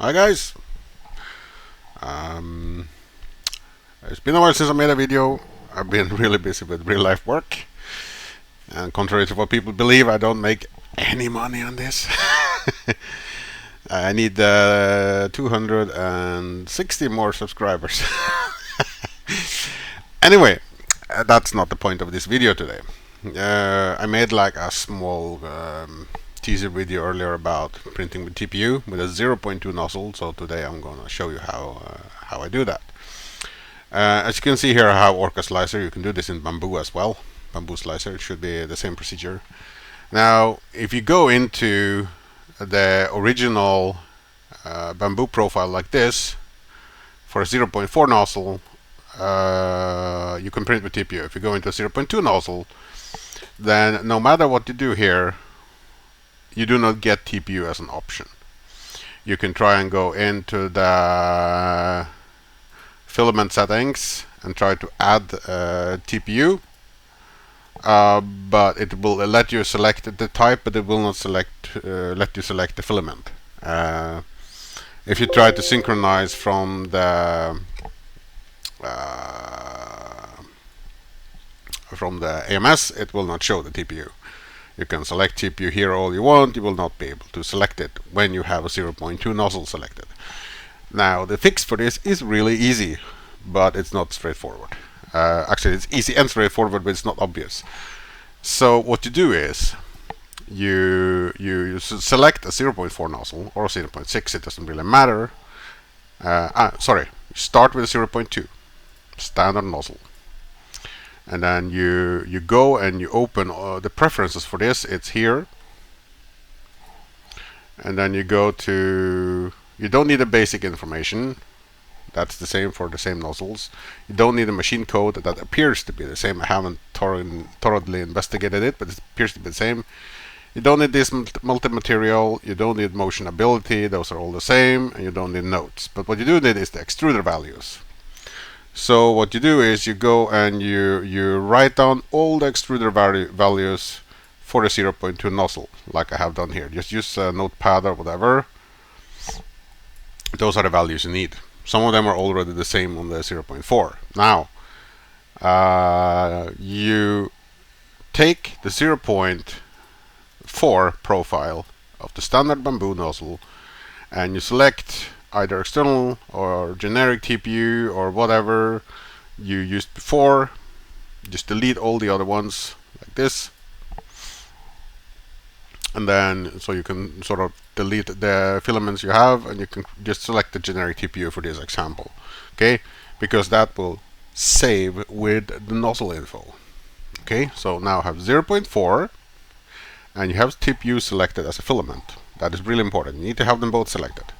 Hi guys! It's been a while since I made a video. I've been really busy with real life work, and contrary to what people believe, I don't make any money on this. I need 260 more subscribers. Anyway, that's not the point of this video today. I made like a small teaser video earlier about printing with TPU with a 0.2 nozzle, so today I'm going to show you how I do that. As you can see here, I have Orca Slicer. You can do this in Bambu as well. Bambu Slicer, it should be the same procedure. Now, if you go into the original Bambu profile like this, for a 0.4 nozzle, you can print with TPU. If you go into a 0.2 nozzle, then no matter what you do here, you do not get TPU as an option. You can try and go into the filament settings and try to add TPU, but it will let you select the type, but it will not let you select the filament. If you try to synchronize from the AMS, it will not show the TPU. You can select TPU here all you want, you will not be able to select it when you have a 0.2 nozzle selected. Now, the fix for this is really easy, but it's not straightforward. Actually, it's easy and straightforward, but it's not obvious. So what you do is you select a 0.4 nozzle or 0.6, it doesn't really matter. Sorry, start with 0.2 standard nozzle, and then you go and you open the preferences for this. It's here, and then you go to, you don't need the basic information, that's the same for the same nozzles. You don't need a machine code that appears to be the same. I haven't thoroughly investigated it, but it appears to be the same. You don't need this multi-material, you don't need motion ability, those are all the same, and you don't need nodes. But what you do need is the extruder values. So what you do is you go and you write down all the extruder values for the 0.2 nozzle, like I have done here. Just use a notepad or whatever. Those are the values you need. Some of them are already the same on the 0.4. Now, you take the 0.4 profile of the standard Bambu nozzle, and you select either external or generic TPU or whatever you used before. Just delete all the other ones like this, and then so you can sort of delete the filaments you have, and you can just select the generic TPU for this example, okay, because that will save with the nozzle info. Okay, so now I have 0.4 and you have TPU selected as a filament. That is really important. You need to have them both selected.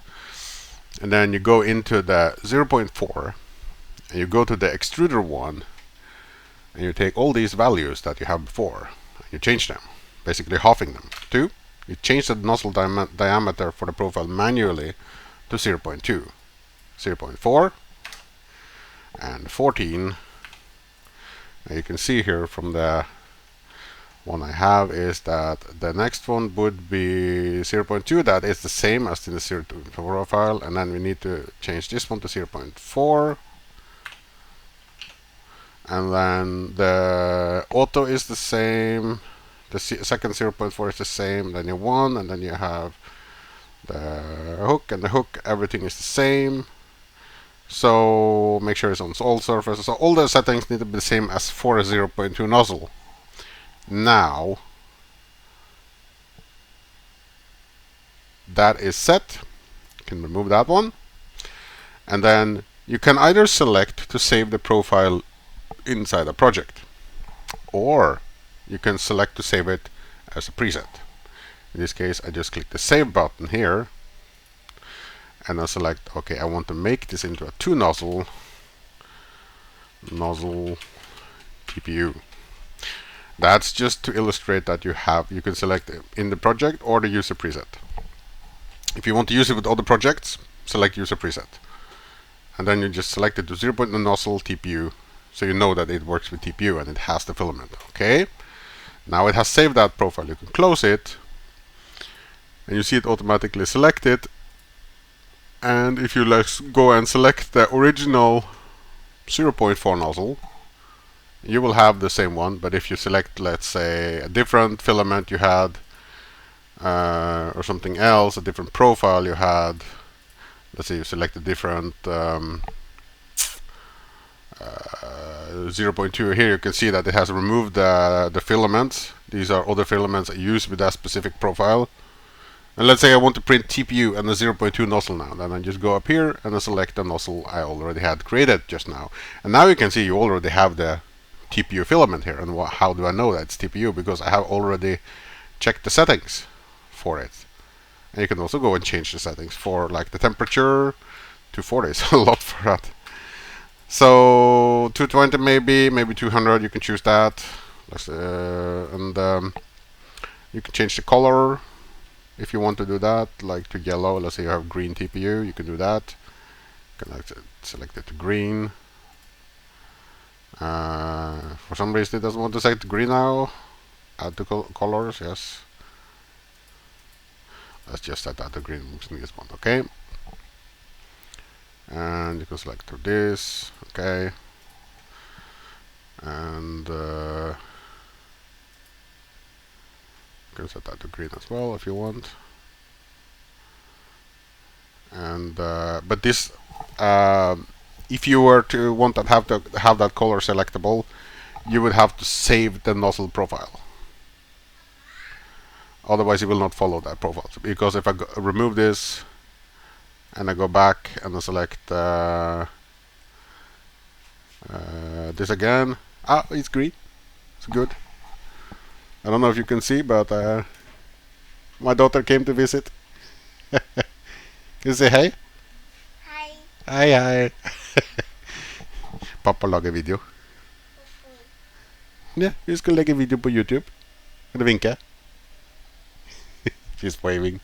And then you go into the 0.4 and you go to the extruder one, and you take all these values that you have before and you change them, basically halving them. 2, you change the nozzle diameter for the profile manually to 0.2, 0.4, and 14. And you can see here from the one I have is that the next one would be 0.2. That is the same as in the 0.2 profile, and then we need to change this one to 0.4, and then the auto is the same, the second 0.4 is the same, then you 1, and then you have the hook, and the hook, everything is the same. So make sure it's on all surfaces. So all the settings need to be the same as for a 0.2 nozzle. Now that is set, you can remove that one, and then you can either select to save the profile inside a project, or you can select to save it as a preset. In this case, I just click the save button here, and I select, okay, I want to make this into a 2 nozzle TPU. That's just to illustrate that you can select in the project or the user preset. If you want to use it with other projects, select user preset, and then you just select it to 0.2 nozzle TPU, so you know that it works with TPU and it has the filament. Okay, now it has saved that profile. You can close it, and you see it automatically selected, And if you let's go and select the original 0.4 nozzle, you will have the same one. But if you select, let's say, a different filament you had, or something else, a different profile you had, let's say you select a different 0.2 here, you can see that it has removed the filaments. These are other filaments used with that specific profile. And let's say I want to print TPU and the 0.2 nozzle now. Then I just go up here and I select the nozzle I already had created just now. And now you can see you already have the TPU filament here. And how do I know that it's TPU? Because I have already checked the settings for it. And you can also go and change the settings for like the temperature to 40. It's a lot for that. So 220 maybe 200. You can choose that. And you can change the color if you want to do that, like to yellow. Let's say you have green TPU, you can do that. You can select it to green. For some reason it doesn't want to select green now. Add the colors, yes. Let's just set that to green using this one, okay. And you can select to this, okay. And you can set that to green as well if you want. And but this, if you were to want to have that color selectable, you would have to save the nozzle profile. Otherwise, it will not follow that profile. Because if I remove this and I go back and I select this again, it's green. It's good. I don't know if you can see, but my daughter came to visit. Can you say hei? Hei. Hei, hei. Pappa lager video. Ja, vi skal legge video på YouTube. Kan du vinke? She's waving.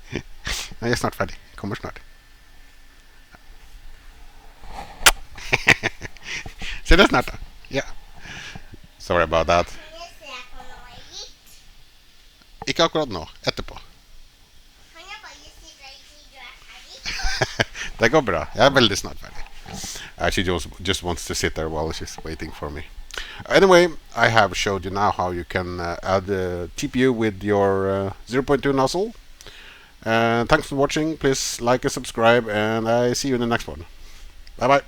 Jeg er snart ferdig. Kommer snart. Se det snart da. Ja. Sorry about that. Kan jeg se på noe gitt? Ikke akkurat nå. Etterpå. Kan jeg bare si deg til du er ferdig? Det går bra. Jeg er veldig snart ferdig. She just wants to sit there while she's waiting for me. Anyway, I have showed you now how you can add TPU with your 0.2 nozzle. Thanks for watching. Please like and subscribe, and I see you in the next one. Bye bye.